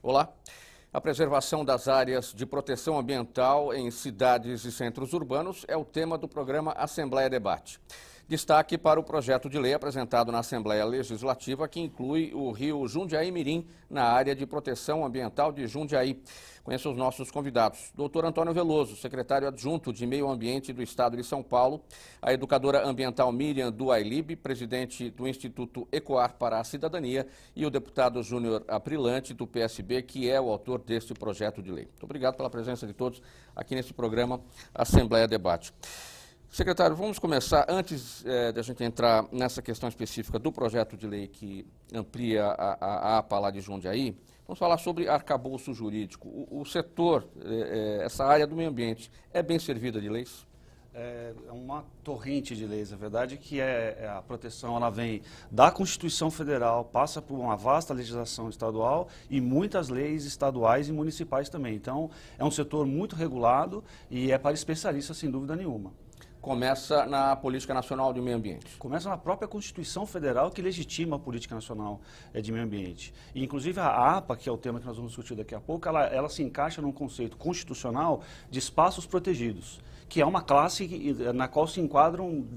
Olá. A preservação das áreas de proteção ambiental em cidades e centros urbanos é o tema do programa Assembleia Debate. Destaque para o projeto de lei apresentado na Assembleia Legislativa, que inclui o rio Jundiaí-Mirim na área de proteção ambiental de Jundiaí. Conheça os nossos convidados. Dr. Antônio Veloso, secretário adjunto de Meio Ambiente do Estado de São Paulo, a educadora ambiental Miriam Duailib, presidente do Instituto Ecoar para a Cidadania, e o deputado Júnior Aprilante, do PSB, que é o autor deste projeto de lei. Muito obrigado pela presença de todos aqui nesse programa Assembleia Debate. Secretário, vamos começar, antes de a gente entrar nessa questão específica do projeto de lei que amplia a APA lá de Jundiaí, vamos falar sobre arcabouço jurídico. O setor, essa área do meio ambiente, é bem servida de leis? É uma torrente de leis. A verdade é que a proteção ela vem da Constituição Federal, passa por uma vasta legislação estadual e muitas leis estaduais e municipais também. Então, é um setor muito regulado e é para especialistas, sem dúvida nenhuma. Começa na Política Nacional de Meio Ambiente. Começa na própria Constituição Federal, que legitima a Política Nacional de Meio Ambiente. E, inclusive, a APA, que é o tema que nós vamos discutir daqui a pouco, ela se encaixa num conceito constitucional de espaços protegidos, que é uma classe na qual se enquadram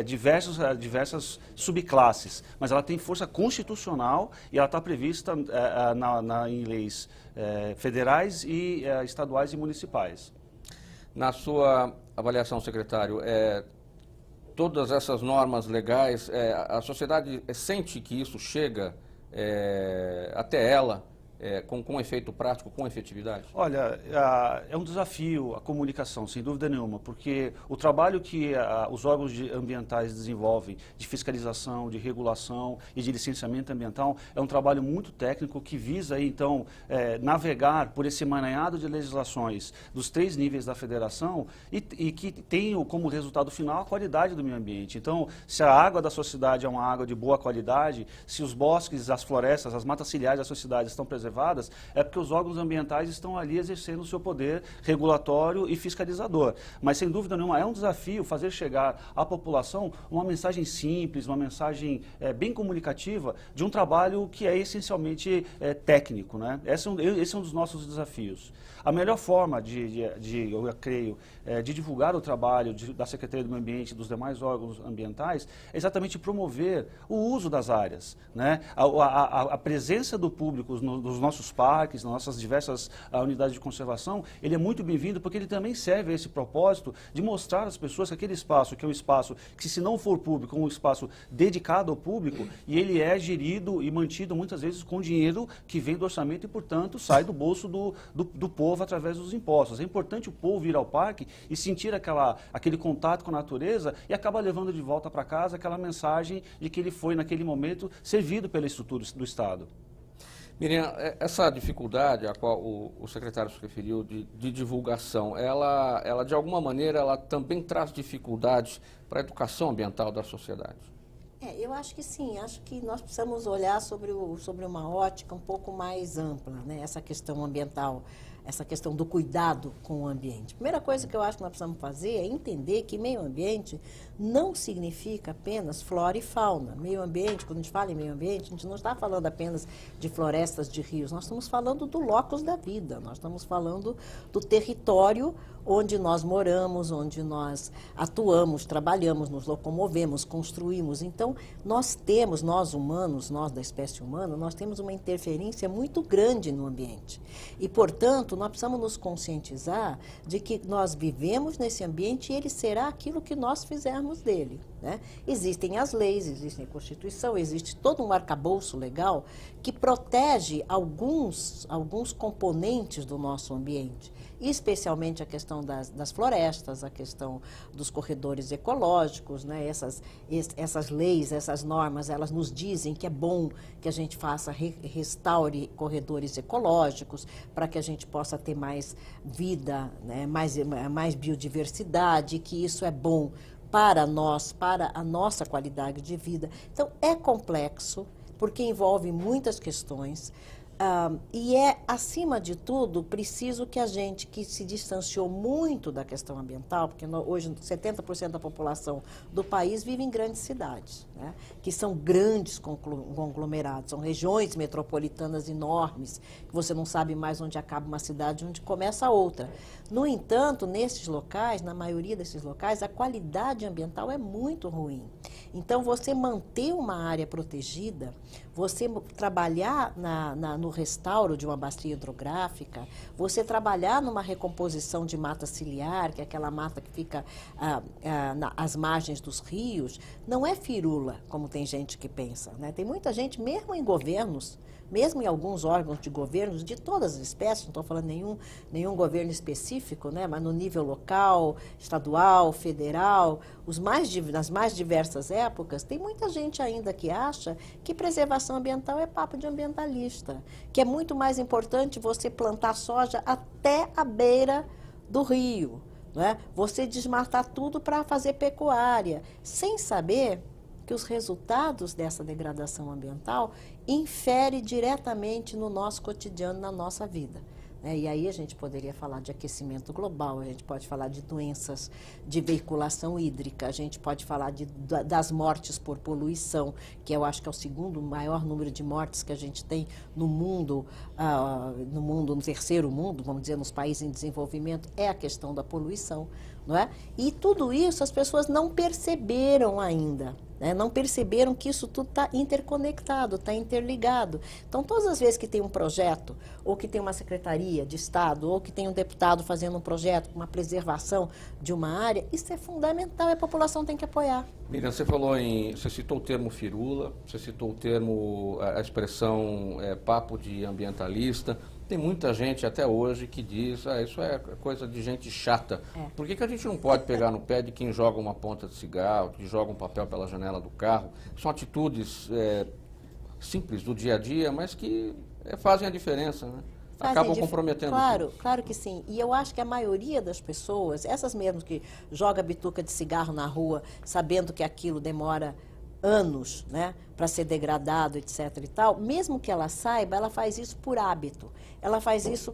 diversas subclasses, mas ela tem força constitucional e ela está prevista em leis federais e estaduais e municipais. Na sua avaliação, secretário, todas essas normas legais, a sociedade sente que isso chega até ela com efeito prático, com efetividade? Olha, é um desafio a comunicação, sem dúvida nenhuma, porque o trabalho que os órgãos ambientais desenvolvem de fiscalização, de regulação e de licenciamento ambiental é um trabalho muito técnico que visa, aí, então, navegar por esse emaranhado de legislações dos 3 níveis da federação e que tem como resultado final a qualidade do meio ambiente. Então, se a água da sua cidade é uma água de boa qualidade, se os bosques, as florestas, as matas ciliares da sua cidade estão preservadas, é porque os órgãos ambientais estão ali exercendo o seu poder regulatório e fiscalizador. Mas, sem dúvida nenhuma, é um desafio fazer chegar à população uma mensagem simples, uma mensagem bem comunicativa de um trabalho que é essencialmente técnico, né? Esse é um dos nossos desafios. A melhor forma eu creio, de divulgar o trabalho da Secretaria do Meio Ambiente e dos demais órgãos ambientais é exatamente promover o uso das áreas, né? A presença do público nos nossos parques, nas nossas diversas unidades de conservação, ele é muito bem-vindo porque ele também serve a esse propósito de mostrar às pessoas que aquele espaço, que é um espaço que, se não for público, é um espaço dedicado ao público e ele é gerido e mantido muitas vezes com dinheiro que vem do orçamento e, portanto, sai do bolso do povo através dos impostos. É importante o povo ir ao parque e sentir aquele contato com a natureza e acaba levando de volta para casa aquela mensagem de que ele foi, naquele momento, servido pela estrutura do Estado. Miriam, essa dificuldade a qual o secretário se referiu de divulgação, ela de alguma maneira ela também traz dificuldades para a educação ambiental da sociedade? Eu acho que sim, acho que nós precisamos olhar sobre uma ótica um pouco mais ampla, né? Essa questão ambiental, essa questão do cuidado com o ambiente. Primeira coisa que eu acho que nós precisamos fazer é entender que meio ambiente não significa apenas flora e fauna. Meio ambiente, quando a gente fala em meio ambiente, a gente não está falando apenas de florestas, de rios, nós estamos falando do locus da vida, nós estamos falando do território onde nós moramos, onde nós atuamos, trabalhamos, nos locomovemos, construímos. Então, nós humanos, nós da espécie humana, nós temos uma interferência muito grande no ambiente. E, portanto, nós precisamos nos conscientizar de que nós vivemos nesse ambiente e ele será aquilo que nós fizermos dele, né? Existem as leis, existe a Constituição, existe todo um arcabouço legal que protege alguns componentes do nosso ambiente, especialmente a questão das florestas, a questão dos corredores ecológicos, né? Essas leis, essas normas, elas nos dizem que é bom que a gente restaure corredores ecológicos para que a gente possa ter mais vida, né? mais biodiversidade, que isso é bom para nós, para a nossa qualidade de vida. Então, é complexo, porque envolve muitas questões. E é, acima de tudo, preciso que a gente que se distanciou muito da questão ambiental, porque hoje 70% da população do país vive em grandes cidades, né, que são grandes conglomerados, são regiões metropolitanas enormes, que você não sabe mais onde acaba uma cidade e onde começa a outra. No entanto, nesses locais, na maioria desses locais, a qualidade ambiental é muito ruim. Então, você manter uma área protegida, você trabalhar no restauro de uma bacia hidrográfica, você trabalhar numa recomposição de mata ciliar, que é aquela mata que fica às margens dos rios, não é firula, como tem gente que pensa, né? Tem muita gente, mesmo em governos, mesmo em alguns órgãos de governos de todas as espécies, não estou falando nenhum governo específico, né, mas no nível local, estadual, federal, nas mais diversas épocas, tem muita gente ainda que acha que preservação ambiental é papo de ambientalista, que é muito mais importante você plantar soja até a beira do rio, né? Você desmatar tudo para fazer pecuária, sem saber que os resultados dessa degradação ambiental inferem diretamente no nosso cotidiano, na nossa vida, né? E aí a gente poderia falar de aquecimento global, a gente pode falar de doenças de veiculação hídrica, a gente pode falar das mortes por poluição, que eu acho que é o segundo maior número de mortes que a gente tem no mundo, no terceiro mundo, vamos dizer, nos países em desenvolvimento, é a questão da poluição, não é? E tudo isso as pessoas não perceberam ainda, né? Não perceberam que isso tudo está interconectado, está interligado. Então, todas as vezes que tem um projeto, ou que tem uma secretaria de Estado, ou que tem um deputado fazendo um projeto, uma preservação de uma área, isso é fundamental e a população tem que apoiar. Miriam, você citou o termo firula, você citou o termo, a expressão papo de ambientalista. Tem muita gente até hoje que diz, isso é coisa de gente chata. Por que a gente não pode pegar no pé de quem joga uma ponta de cigarro, que joga um papel pela janela do carro? São atitudes simples do dia a dia, mas que fazem a diferença, né? Acabam comprometendo. Claro que sim. E eu acho que a maioria das pessoas, essas mesmo que joga bituca de cigarro na rua, sabendo que aquilo demora anos, né, para ser degradado, etc. e tal, mesmo que ela saiba, ela faz isso por hábito. Ela faz isso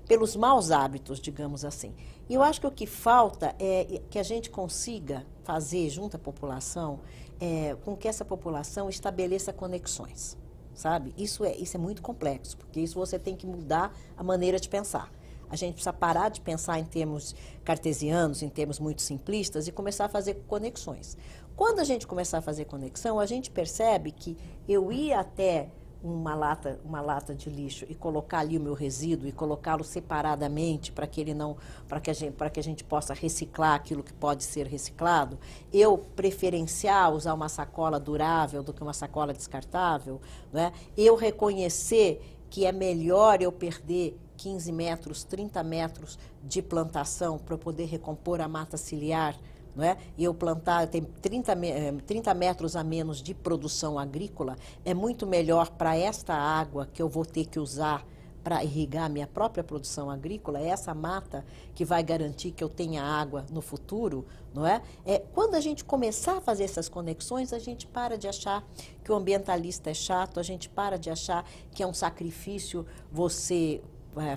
pelos maus hábitos, digamos assim. E eu acho que o que falta é que a gente consiga fazer, junto à população, com que essa população estabeleça conexões, sabe? Isso é muito complexo, porque isso você tem que mudar a maneira de pensar. A gente precisa parar de pensar em termos cartesianos, em termos muito simplistas, e começar a fazer conexões. Quando a gente começar a fazer conexão, a gente percebe que eu ir até uma lata de lixo e colocar ali o meu resíduo e colocá-lo separadamente para que a gente possa reciclar aquilo que pode ser reciclado, eu preferenciar usar uma sacola durável do que uma sacola descartável, né? Eu reconhecer que é melhor eu perder 15 metros, 30 metros de plantação para eu poder recompor a mata ciliar, não é? E eu plantar, tem 30 metros a menos de produção agrícola, é muito melhor para esta água que eu vou ter que usar para irrigar a minha própria produção agrícola, é essa mata que vai garantir que eu tenha água no futuro, não é? Quando a gente começar a fazer essas conexões, a gente para de achar que o ambientalista é chato, a gente para de achar que é um sacrifício você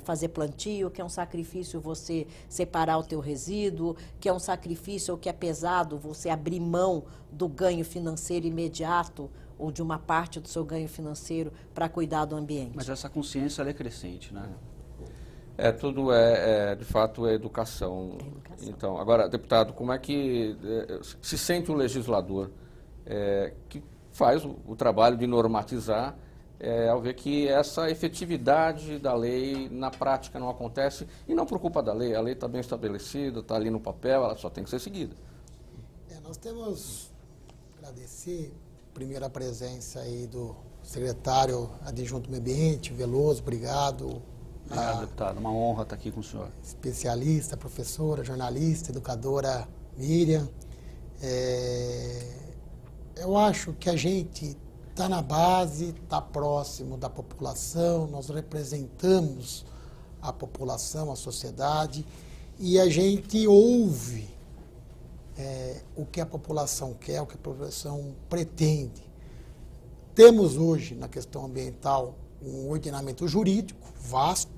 fazer plantio, que é um sacrifício você separar o teu resíduo, que é um sacrifício ou que é pesado você abrir mão do ganho financeiro imediato ou de uma parte do seu ganho financeiro para cuidar do ambiente. Mas essa consciência ela é crescente, né? Tudo de fato, é educação. Então, agora, deputado, como é que se sente um legislador que faz o trabalho de normatizar ao ver que essa efetividade da lei na prática não acontece, e não por culpa da lei, a lei está bem estabelecida, está ali no papel, ela só tem que ser seguida. Nós temos que agradecer, primeiro, a presença aí do secretário adjunto do Meio Ambiente, Veloso, obrigado. Obrigado, deputado, uma honra estar aqui com o senhor. Especialista, professora, jornalista, educadora Miriam. Eu acho que a gente está na base, está próximo da população, nós representamos a população, a sociedade, e a gente ouve o que a população quer, o que a população pretende. Temos hoje, na questão ambiental, um ordenamento jurídico vasto,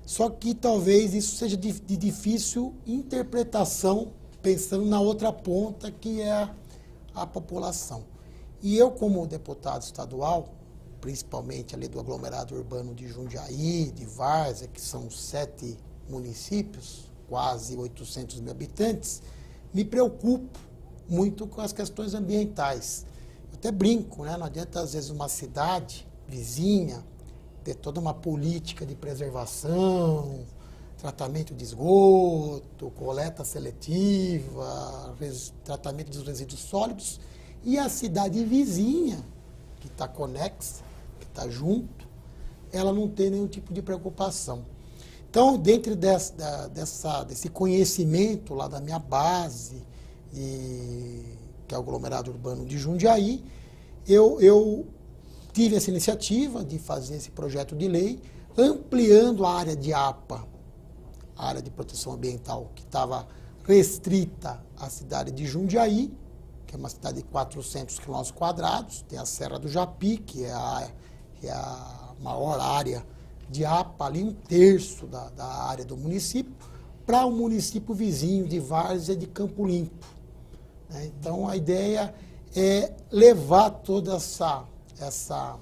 só que talvez isso seja de difícil interpretação, pensando na outra ponta, que é a população. E eu, como deputado estadual, principalmente ali do aglomerado urbano de Jundiaí, de Várzea, que são 7 municípios, quase 800 mil habitantes, me preocupo muito com as questões ambientais. Eu até brinco, né? Não adianta, às vezes, uma cidade vizinha ter toda uma política de preservação, tratamento de esgoto, coleta seletiva, tratamento dos resíduos sólidos, e a cidade vizinha, que está conexa, que está junto, ela não tem nenhum tipo de preocupação. Então, dentro desse conhecimento lá da minha base, que é o aglomerado urbano de Jundiaí, eu tive essa iniciativa de fazer esse projeto de lei, ampliando a área de APA, a área de proteção ambiental, que estava restrita à cidade de Jundiaí, que é uma cidade de 400 km², tem a Serra do Japi, que é a maior área de APA, ali 1/3 da área do município, para o município vizinho de Várzea de Campo Limpo. Então, a ideia é levar toda essa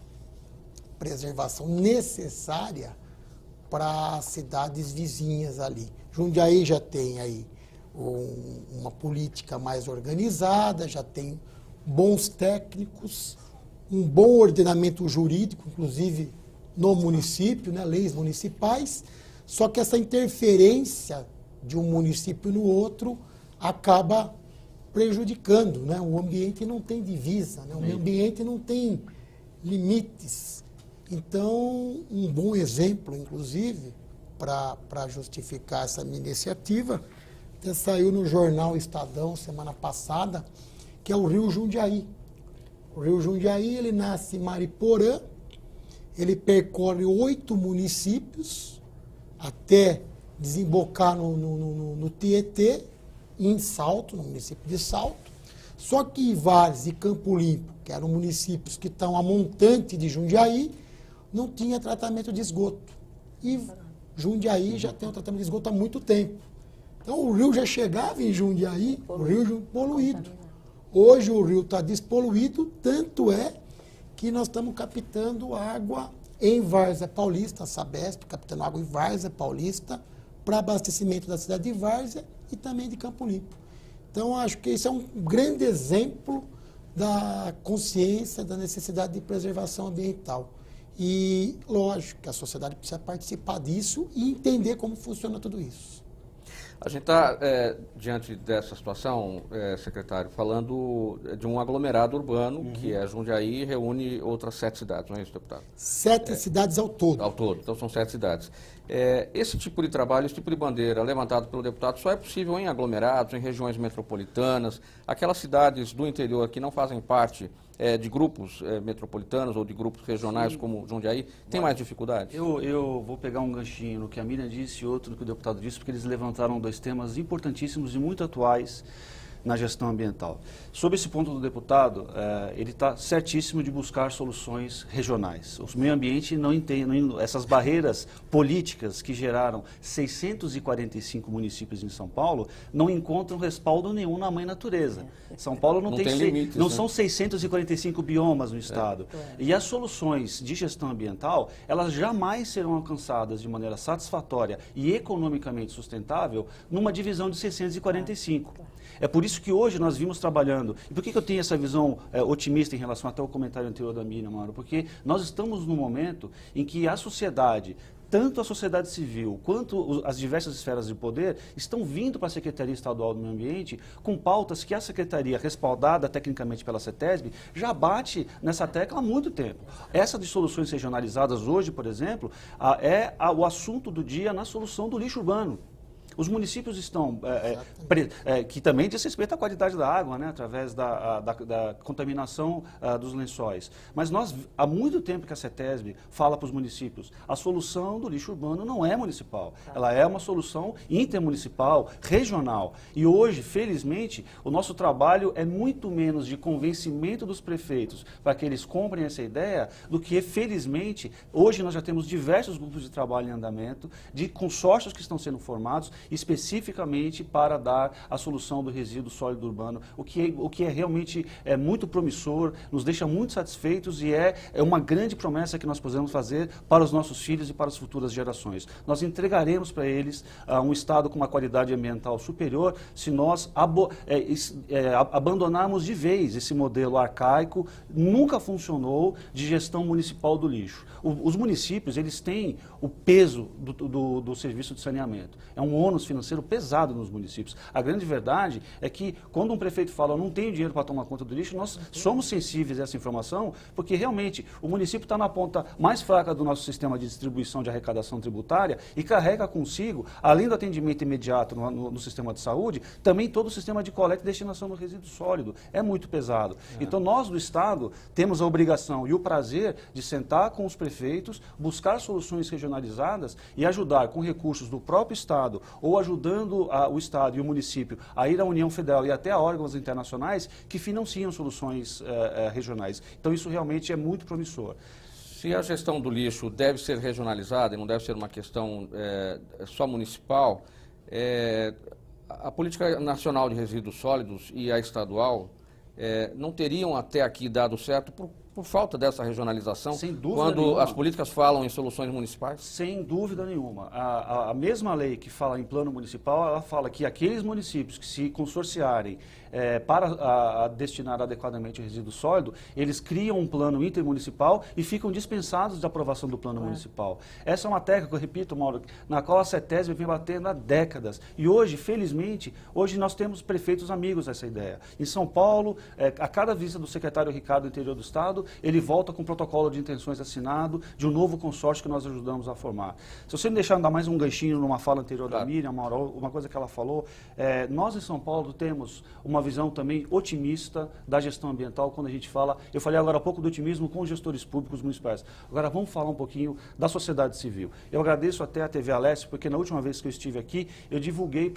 preservação necessária para as cidades vizinhas ali. Jundiaí já tem aí uma política mais organizada, já tem bons técnicos, um bom ordenamento jurídico, inclusive no município, né, leis municipais, só que essa interferência de um município no outro acaba prejudicando, né? O ambiente não tem divisa, né? O meio ambiente não tem limites. Então, um bom exemplo, inclusive, para justificar essa minha iniciativa, até saiu no jornal Estadão semana passada, que é o Rio Jundiaí. O Rio Jundiaí, ele nasce em Mariporã, ele percorre 8 municípios até desembocar no Tietê, em Salto, no município de Salto. Só que Várzea e Campo Limpo, que eram municípios que estão a montante de Jundiaí, não tinha tratamento de esgoto. E Jundiaí já tem um tratamento de esgoto há muito tempo. Então o rio já chegava em Jundiaí, o rio poluído. Hoje o rio está despoluído, tanto é que nós estamos captando água em Várzea Paulista, a Sabesp, captando água em Várzea Paulista, para abastecimento da cidade de Várzea e também de Campo Limpo. Então, acho que esse é um grande exemplo da consciência, da necessidade de preservação ambiental. E, lógico, que a sociedade precisa participar disso e entender como funciona tudo isso. A gente está, diante dessa situação, secretário, falando de um aglomerado urbano, que é Jundiaí, e reúne outras 7 cidades, não é isso, deputado? 7 cidades ao todo. Ao todo, então são 7 cidades. Esse tipo de trabalho, esse tipo de bandeira levantado pelo deputado só é possível em aglomerados, em regiões metropolitanas, aquelas cidades do interior que não fazem parte de grupos metropolitanos ou de grupos regionais. Sim. Como Jundiaí, tem mais dificuldade? Eu vou pegar um ganchinho no que a Miriam disse e outro no que o deputado disse, porque eles levantaram 2 temas importantíssimos e muito atuais na gestão ambiental. Sobre esse ponto do deputado, ele está certíssimo de buscar soluções regionais. O meio ambiente não entende, essas barreiras políticas que geraram 645 municípios em São Paulo não encontram respaldo nenhum na mãe natureza. São Paulo não tem limites, não, né? São 645 biomas no estado. E as soluções de gestão ambiental, elas jamais serão alcançadas de maneira satisfatória e economicamente sustentável numa divisão de 645. É por isso que hoje nós vimos trabalhando. E por que eu tenho essa visão otimista em relação até ao comentário anterior da Miriam, Mauro? Porque nós estamos num momento em que a sociedade, tanto a sociedade civil quanto as diversas esferas de poder, estão vindo para a Secretaria Estadual do Meio Ambiente com pautas que a Secretaria, respaldada tecnicamente pela CETESB, já bate nessa tecla há muito tempo. Essa de soluções regionalizadas hoje, por exemplo, é o assunto do dia na solução do lixo urbano. Os municípios estão, que também diz respeito à qualidade da água, né, através da contaminação dos lençóis. Mas nós, há muito tempo que a CETESB fala para os municípios, a solução do lixo urbano não é municipal, ela é uma solução intermunicipal, regional. E hoje, felizmente, o nosso trabalho é muito menos de convencimento dos prefeitos para que eles comprem essa ideia, do que, felizmente, hoje nós já temos diversos grupos de trabalho em andamento, de consórcios que estão sendo formados especificamente para dar a solução do resíduo sólido urbano, o que é realmente muito promissor, nos deixa muito satisfeitos e é uma grande promessa que nós podemos fazer para os nossos filhos e para as futuras gerações. Nós entregaremos para eles um estado com uma qualidade ambiental superior se nós abandonarmos de vez esse modelo arcaico, nunca funcionou, de gestão municipal do lixo. Os municípios, eles têm o peso do serviço de saneamento. É um ônus financeiro pesado nos municípios. A grande verdade é que, quando um prefeito fala, eu não tenho dinheiro para tomar conta do lixo, nós somos sensíveis a essa informação, porque realmente o município está na ponta mais fraca do nosso sistema de distribuição de arrecadação tributária e carrega consigo, além do atendimento imediato no sistema de saúde, também todo o sistema de coleta e destinação do resíduo sólido. É muito pesado. Então, nós do Estado temos a obrigação e o prazer de sentar com os prefeitos, buscar soluções regionalizadas e ajudar com recursos do próprio Estado ou ajudando o Estado e o município a ir à União Federal e até a órgãos internacionais que financiam soluções regionais. Então, isso realmente é muito promissor. Se a gestão do lixo deve ser regionalizada e não deve ser uma questão só municipal, a Política Nacional de Resíduos Sólidos e a estadual não teriam até aqui dado certo por falta dessa regionalização, sem dúvida quando nenhuma. As políticas falam em soluções municipais? Sem dúvida nenhuma. A mesma lei que fala em plano municipal, ela fala que aqueles municípios que se consorciarem para destinar adequadamente o resíduo sólido, eles criam um plano intermunicipal e ficam dispensados de aprovação do plano municipal. Essa é uma técnica, eu repito, Mauro, na qual a CETESB vem batendo há décadas. E hoje, felizmente, hoje nós temos prefeitos amigos dessa ideia. Em São Paulo, a cada visita do secretário Ricardo do Interior do Estado, ele volta com um protocolo de intenções assinado de um novo consórcio que nós ajudamos a formar. Se você me deixar dar mais um ganchinho numa fala anterior da Miriam, Mauro, uma coisa que ela falou, nós em São Paulo temos uma visão também otimista da gestão ambiental quando a gente fala, eu falei agora há pouco do otimismo com os gestores públicos municipais. Agora vamos falar um pouquinho da sociedade civil. Eu agradeço até a TV Aleste, porque na última vez que eu estive aqui, eu divulguei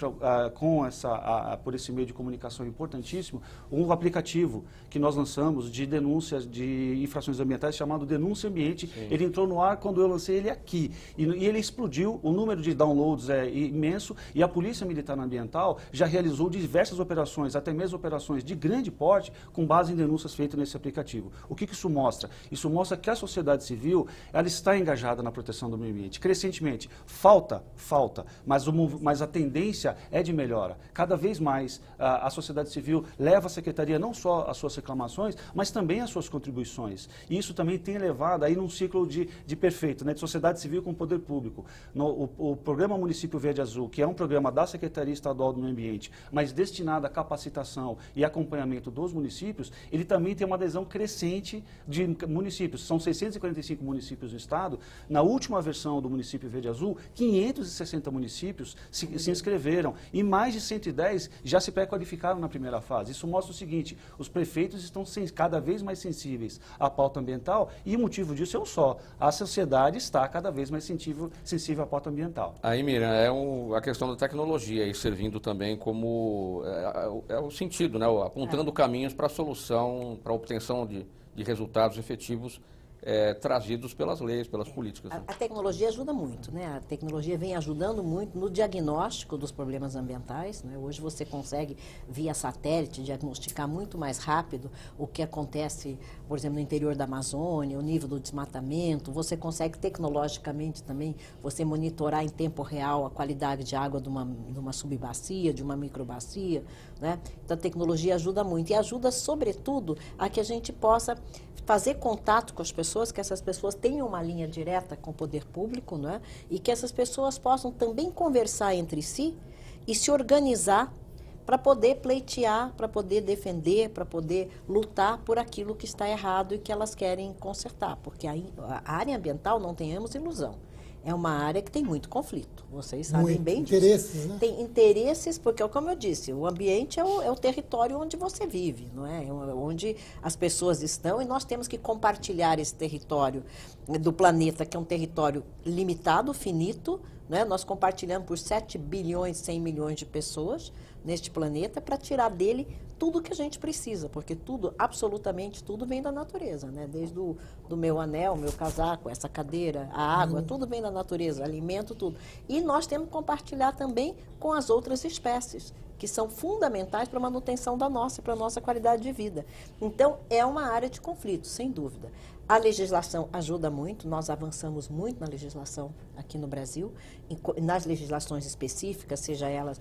por esse meio de comunicação importantíssimo, um aplicativo que nós lançamos de denúncias de infrações ambientais chamado Denúncia Ambiente. Sim. Ele entrou no ar quando eu lancei ele aqui. E ele explodiu, o número de downloads é imenso e a Polícia Militar Ambiental já realizou diversas operações, até mesmo operações de grande porte, com base em denúncias feitas nesse aplicativo. O que isso mostra? Isso mostra que a sociedade civil ela está engajada na proteção do meio ambiente. Crescentemente, falta, mas a tendência é de melhora. Cada vez mais a sociedade civil leva à Secretaria não só as suas reclamações, mas também as suas contribuições. E isso também tem levado aí num ciclo de perfeito, né, de sociedade civil com o poder público. O programa Município Verde Azul, que é um programa da Secretaria Estadual do Meio Ambiente, mas destinado à capacitação e acompanhamento dos municípios, ele também tem uma adesão crescente de municípios. São 645 municípios no estado. Na última versão do Município Verde Azul, 560 municípios se inscreveram e mais de 110 já se pré-qualificaram na primeira fase. Isso mostra o seguinte, os prefeitos estão cada vez mais sensíveis à pauta ambiental e o motivo disso é um só, a sociedade está cada vez mais sensível à pauta ambiental. Aí, Miriam, a questão da tecnologia e servindo também como o sentido, né, apontando caminhos para a solução, para a obtenção de resultados efetivos trazidos pelas leis, pelas políticas. Né? A tecnologia ajuda muito, né? A tecnologia vem ajudando muito no diagnóstico dos problemas ambientais, né? Hoje você consegue, via satélite, diagnosticar muito mais rápido o que acontece, por exemplo, no interior da Amazônia, o nível do desmatamento. Você consegue tecnologicamente também, você monitorar em tempo real a qualidade de água de uma subbacia, de uma microbacia, né? Então a tecnologia ajuda muito e ajuda, sobretudo, a que a gente possa fazer contato com as pessoas, que essas pessoas tenham uma linha direta com o poder público, não é? E que essas pessoas possam também conversar entre si e se organizar para poder pleitear, para poder defender, para poder lutar por aquilo que está errado e que elas querem consertar. Porque a área ambiental, não tenhamos ilusão, é uma área que tem muito conflito. Vocês sabem Muito. bem disso. Interesses, né? Tem interesses, porque, como eu disse, o ambiente é o território onde você vive, não é? Onde as pessoas estão, e nós temos que compartilhar esse território do planeta, que é um território limitado, finito, né? Nós compartilhamos por 7 bilhões, 100 milhões de pessoas neste planeta para tirar dele tudo que a gente precisa, porque tudo, absolutamente tudo vem da natureza, né? Desde do meu anel, meu casaco, essa cadeira, a água, tudo vem da natureza, alimento, tudo. E nós temos que compartilhar também com as outras espécies, que são fundamentais para a manutenção da nossa e para a nossa qualidade de vida. Então, é uma área de conflito, sem dúvida. A legislação ajuda muito, nós avançamos muito na legislação aqui no Brasil, nas legislações específicas, seja elas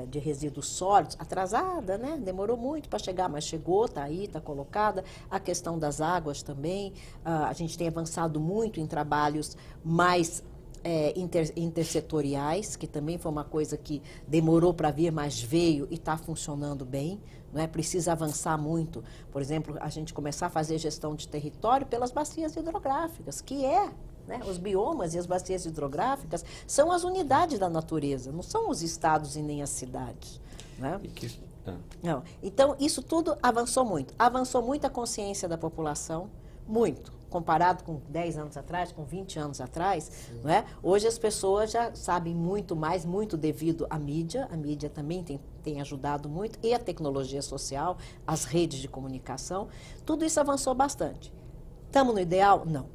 de resíduos sólidos, atrasada, né? Demorou muito para chegar, mas chegou, está aí, está colocada. A questão das águas também, a gente tem avançado muito em trabalhos mais intersetoriais, que também foi uma coisa que demorou para vir, mas veio e está funcionando bem. Não é? Precisa avançar muito. Por exemplo, a gente começar a fazer gestão de território pelas bacias hidrográficas, que né? Os biomas e as bacias hidrográficas são as unidades da natureza, não são os estados e nem as cidades. Né? Não. Então, isso tudo avançou muito. Avançou muito a consciência da população, muito. Comparado com 10 anos atrás, com 20 anos atrás, não é? Hoje as pessoas já sabem muito mais, muito devido à mídia. A mídia também tem ajudado muito, e a tecnologia social, as redes de comunicação. Tudo isso avançou bastante. Estamos no ideal? Não.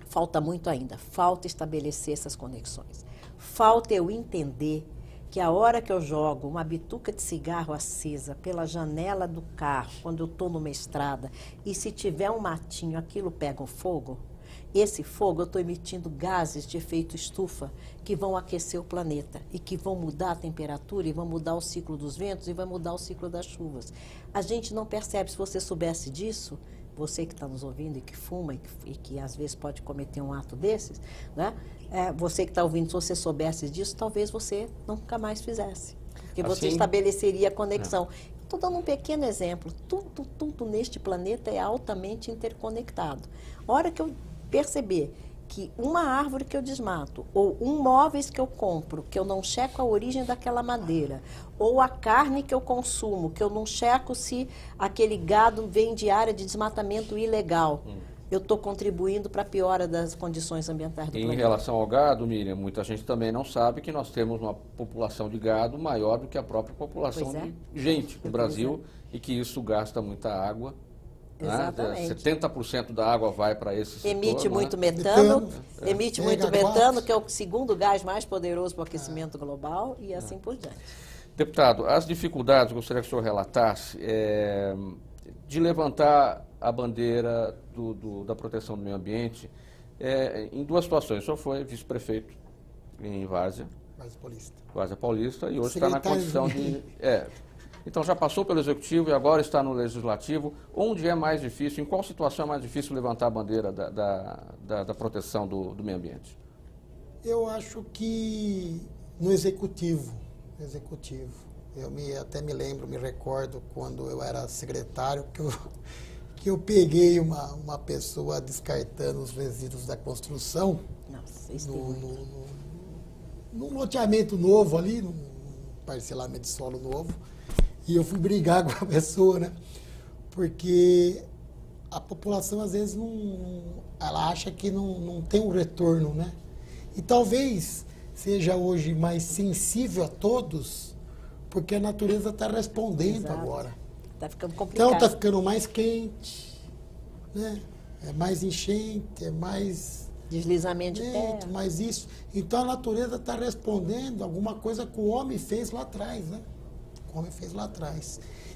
Falta muito ainda. Falta estabelecer essas conexões. Falta eu entender que a hora que eu jogo uma bituca de cigarro acesa pela janela do carro, quando eu estou numa estrada, e se tiver um matinho, aquilo pega um fogo, esse fogo eu estou emitindo gases de efeito estufa que vão aquecer o planeta e que vão mudar a temperatura e vão mudar o ciclo dos ventos e vão mudar o ciclo das chuvas. A gente não percebe. Se você soubesse disso, você que está nos ouvindo e que fuma e que às vezes pode cometer um ato desses, né? Você que está ouvindo, se você soubesse disso, talvez você nunca mais fizesse. Porque você estabeleceria a conexão. Estou dando um pequeno exemplo. Tudo neste planeta é altamente interconectado. A hora que eu perceber que uma árvore que eu desmato, ou um móveis que eu compro, que eu não checo a origem daquela madeira, ou a carne que eu consumo, que eu não checo se aquele gado vem de área de desmatamento ilegal, eu estou contribuindo para a piora das condições ambientais do planeta. Em relação ao gado, Miriam, muita gente também não sabe que nós temos uma população de gado maior do que a própria população de gente no Brasil, e que isso gasta muita água. Exatamente. Né? 70% da água vai para esse setor. Emite muito né? metano, emite muito metano, que é o segundo gás mais poderoso para o aquecimento global, e assim por diante. Deputado, as dificuldades, gostaria que o senhor relatasse, de levantar a bandeira da proteção do meio ambiente em duas situações. O senhor foi vice-prefeito em Várzea Paulista, e hoje está na condição de... Então, já passou pelo Executivo e agora está no Legislativo. Onde é mais difícil, em qual situação é mais difícil levantar a bandeira da proteção do meio ambiente? Eu acho que no Executivo. Eu até me recordo quando eu era secretário, que eu peguei uma pessoa descartando os resíduos da construção. Nossa, isso num loteamento novo ali, num parcelamento de solo novo. E eu fui brigar com a pessoa, né? Porque a população, às vezes, ela acha que não tem um retorno, né? E talvez seja hoje mais sensível a todos, porque a natureza está respondendo agora. Está ficando complicado. Então, está ficando mais quente, né? É mais enchente, é mais... deslizamento de terra. Mais isso. Então, a natureza está respondendo alguma coisa que o homem fez lá atrás, né?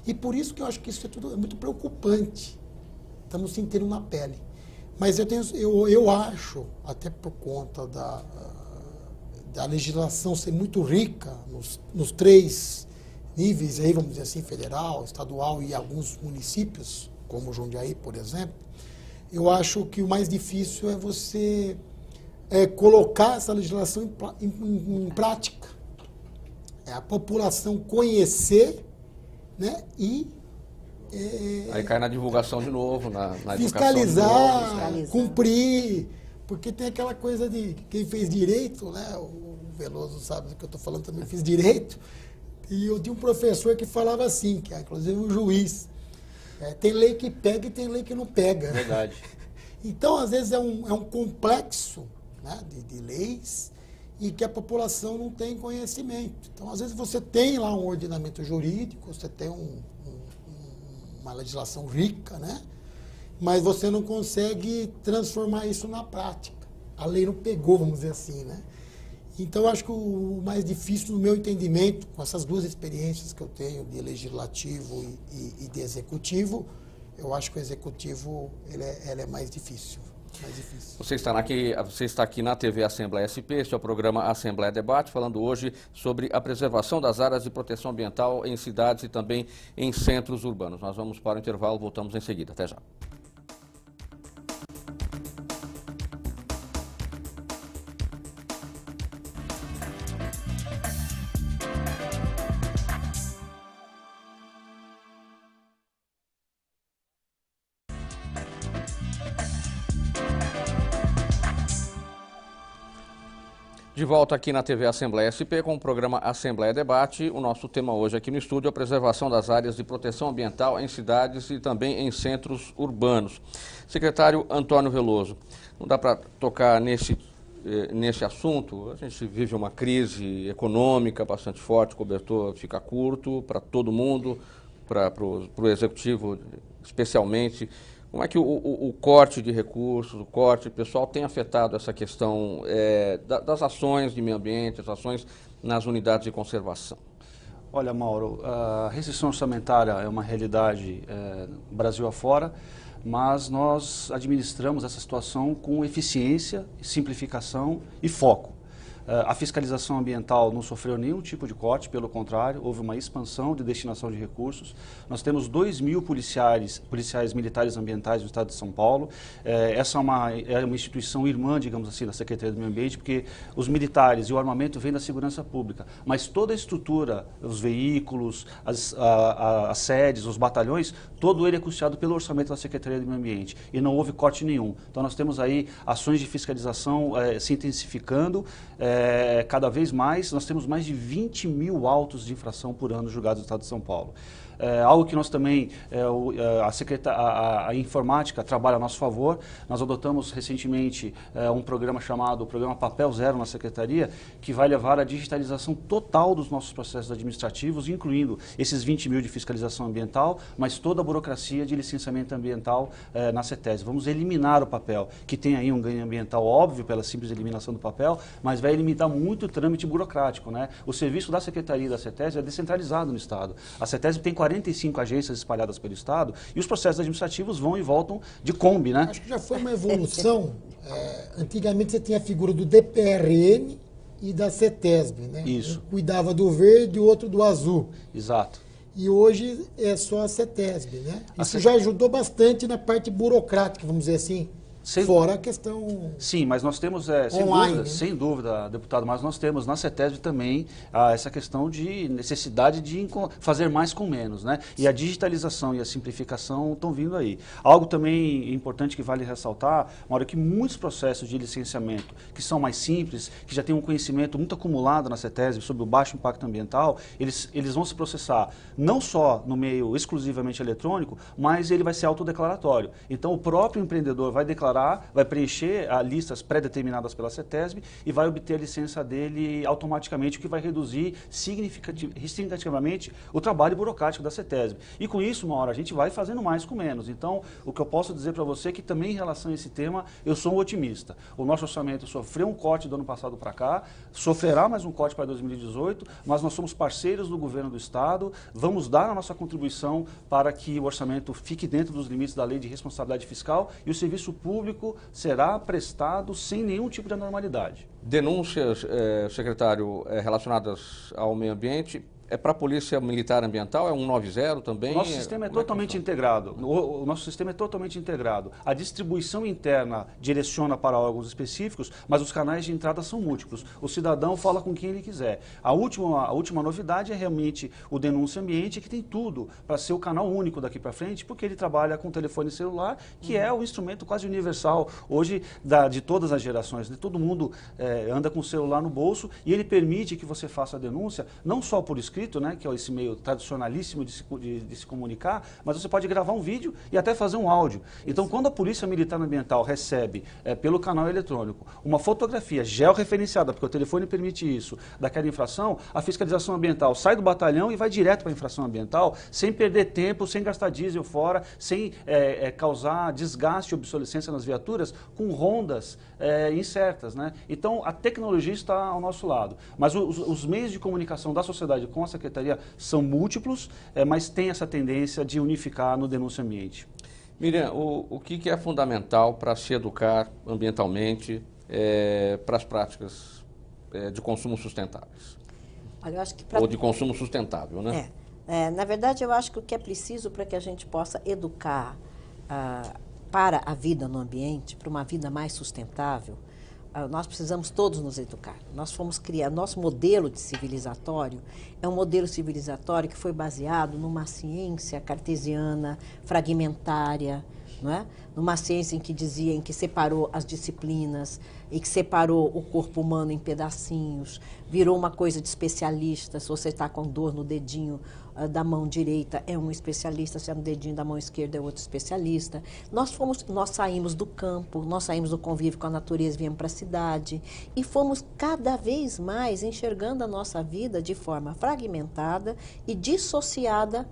E por isso que eu acho que isso tudo é muito preocupante. Estamos sentindo na pele. Mas eu acho, até por conta da legislação ser muito rica nos três níveis, aí, vamos dizer assim, federal, estadual e alguns municípios, como Jundiaí, por exemplo, eu acho que o mais difícil é você colocar essa legislação em prática. É a população conhecer, né, e... Aí cai na divulgação de novo, na fiscalizar, educação de novo, cumprir, Porque tem aquela coisa de quem fez direito, né? O Veloso sabe do que eu estou falando, também fiz direito. E eu tinha um professor que falava assim, que é inclusive um juiz. Tem lei que pega e tem lei que não pega. Verdade. Então, às vezes, é um complexo, né, de leis e que a população não tem conhecimento. Então, às vezes, você tem lá um ordenamento jurídico, você tem uma legislação rica, né? Mas você não consegue transformar isso na prática. A lei não pegou, vamos dizer assim, né? Então, eu acho que o mais difícil, no meu entendimento, com essas duas experiências que eu tenho, de legislativo e de executivo, eu acho que o executivo ele é mais difícil. Você está aqui na TV Assembleia SP, este é o programa Assembleia Debate, falando hoje sobre a preservação das áreas de proteção ambiental em cidades e também em centros urbanos. Nós vamos para o intervalo, voltamos em seguida. Até já. De volta aqui na TV Assembleia SP com o programa Assembleia Debate. O nosso tema hoje aqui no estúdio é a preservação das áreas de proteção ambiental em cidades e também em centros urbanos. Secretário Antônio Veloso, não dá para tocar nesse assunto? A gente vive uma crise econômica bastante forte, o cobertor fica curto para todo mundo, para o Executivo especialmente. Como é que o corte de recursos, o corte pessoal tem afetado essa questão das ações de meio ambiente, as ações nas unidades de conservação? Olha, Mauro, a restrição orçamentária é uma realidade Brasil afora, mas nós administramos essa situação com eficiência, simplificação e foco. A fiscalização ambiental não sofreu nenhum tipo de corte, pelo contrário, houve uma expansão de destinação de recursos. Nós temos 2.000 policiais militares ambientais no estado de São Paulo. Essa é uma instituição irmã, digamos assim, da Secretaria do Meio Ambiente, porque os militares e o armamento vêm da segurança pública, mas toda a estrutura, os veículos, as sedes, os batalhões, todo ele é custeado pelo orçamento da Secretaria do Meio Ambiente e não houve corte nenhum. Então nós temos aí ações de fiscalização se intensificando. Cada vez mais, nós temos mais de 20 mil autos de infração por ano julgados no estado de São Paulo. Algo que nós também, a informática trabalha a nosso favor. Nós adotamos recentemente um programa chamado Programa Papel Zero na Secretaria, que vai levar à digitalização total dos nossos processos administrativos, incluindo esses 20 mil de fiscalização ambiental, mas toda a burocracia de licenciamento ambiental na CETESB. Vamos eliminar o papel, que tem aí um ganho ambiental óbvio pela simples eliminação do papel, mas vai eliminar muito o trâmite burocrático, né? O serviço da Secretaria e da CETESB é descentralizado no Estado. A CETESB tem 45 agências espalhadas pelo Estado e os processos administrativos vão e voltam de Kombi, né? Acho que já foi uma evolução. Antigamente você tinha a figura do DPRM e da CETESB, né? Isso. Um cuidava do verde e o outro do azul. Exato. E hoje é só a CETESB, né? Isso já ajudou bastante na parte burocrática, vamos dizer assim. Fora a questão... Sim, mas nós temos, sem dúvida, deputado, mas nós temos na CETESB também essa questão de necessidade de fazer mais com menos, né? E a digitalização e a simplificação estão vindo aí. Algo também importante que vale ressaltar, Mauro, é que muitos processos de licenciamento que são mais simples, que já têm um conhecimento muito acumulado na CETESB sobre o baixo impacto ambiental, eles vão se processar não só no meio exclusivamente eletrônico, mas ele vai ser autodeclaratório. Então o próprio empreendedor vai declarar, vai preencher listas pré-determinadas pela CETESB e vai obter a licença dele automaticamente, o que vai reduzir significativamente o trabalho burocrático da CETESB. E com isso, Mauro, a gente vai fazendo mais com menos. Então, o que eu posso dizer para você é que também em relação a esse tema, eu sou um otimista. O nosso orçamento sofreu um corte do ano passado para cá, sofrerá mais um corte para 2018, mas nós somos parceiros do governo do Estado, vamos dar a nossa contribuição para que o orçamento fique dentro dos limites da lei de responsabilidade fiscal e o serviço público será prestado sem nenhum tipo de anormalidade. Denúncias, secretário, relacionadas ao meio ambiente para a Polícia Militar Ambiental? É 190 também? O nosso sistema é totalmente integrado. O nosso sistema é totalmente integrado. A distribuição interna direciona para órgãos específicos, mas os canais de entrada são múltiplos. O cidadão fala com quem ele quiser. A última novidade é realmente o Denúncia Ambiente, que tem tudo para ser o canal único daqui para frente, porque ele trabalha com telefone celular, que é o instrumento quase universal hoje de todas as gerações. Todo mundo anda com o celular no bolso e ele permite que você faça a denúncia, não só por escrito, né, que é esse meio tradicionalíssimo de se comunicar, mas você pode gravar um vídeo e até fazer um áudio. Então, quando a Polícia Militar Ambiental recebe, pelo canal eletrônico, uma fotografia georreferenciada, porque o telefone permite isso, daquela infração, a fiscalização ambiental sai do batalhão e vai direto para a infração ambiental, sem perder tempo, sem gastar diesel fora, sem causar desgaste e obsolescência nas viaturas, com rondas incertas, né? Então, a tecnologia está ao nosso lado. Mas os meios de comunicação da sociedade com a Secretaria são múltiplos, mas tem essa tendência de unificar no Denúncia Ambiente. Miriam, o que é fundamental para se educar ambientalmente para as práticas de consumo sustentáveis? Olha, eu acho que ou de consumo sustentável, né? Na verdade, eu acho que o que é preciso para que a gente possa educar para a vida no ambiente, para uma vida mais sustentável, nós precisamos todos nos educar. Nós fomos criar, nosso modelo de civilizatório é um modelo civilizatório que foi baseado numa ciência cartesiana, fragmentária, não é? Numa ciência em que separou as disciplinas e que separou o corpo humano em pedacinhos, virou uma coisa de especialista. Se você está com dor no dedinho da mão direita, é um especialista, se é no dedinho da mão esquerda, é outro especialista. Nós saímos do campo, nós saímos do convívio com a natureza, viemos para a cidade e fomos cada vez mais enxergando a nossa vida de forma fragmentada e dissociada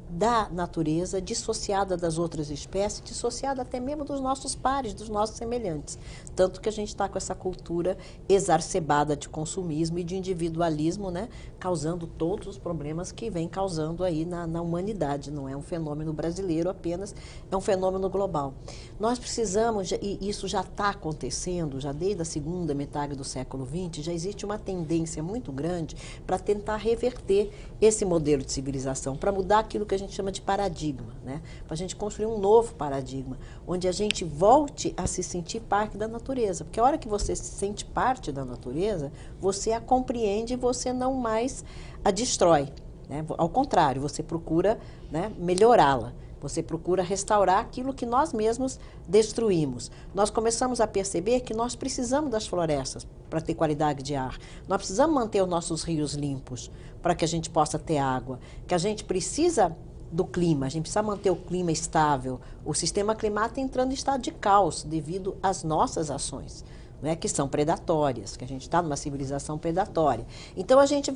da natureza, dissociada das outras espécies, dissociada até mesmo dos nossos pares, dos nossos semelhantes. Tanto que a gente está com essa cultura exacerbada de consumismo e de individualismo, né, causando todos os problemas que vem causando aí na humanidade. Não é um fenômeno brasileiro apenas, é um fenômeno global. Nós precisamos, e isso já está acontecendo, já desde a segunda metade do século XX, já existe uma tendência muito grande para tentar reverter esse modelo de civilização, para mudar aquilo que a gente chama de paradigma, né? Para a gente construir um novo paradigma, onde a gente volte a se sentir parte da natureza. Porque a hora que você se sente parte da natureza, você a compreende e você não mais a destrói, né? Ao contrário, você procura, né, melhorá-la. Você procura restaurar aquilo que nós mesmos destruímos. Nós começamos a perceber que nós precisamos das florestas para ter qualidade de ar. Nós precisamos manter os nossos rios limpos para que a gente possa ter água. Que a gente precisa do clima, a gente precisa manter o clima estável. O sistema climático entrando em estado de caos devido às nossas ações, né, que são predatórias, que a gente está numa civilização predatória. Então a gente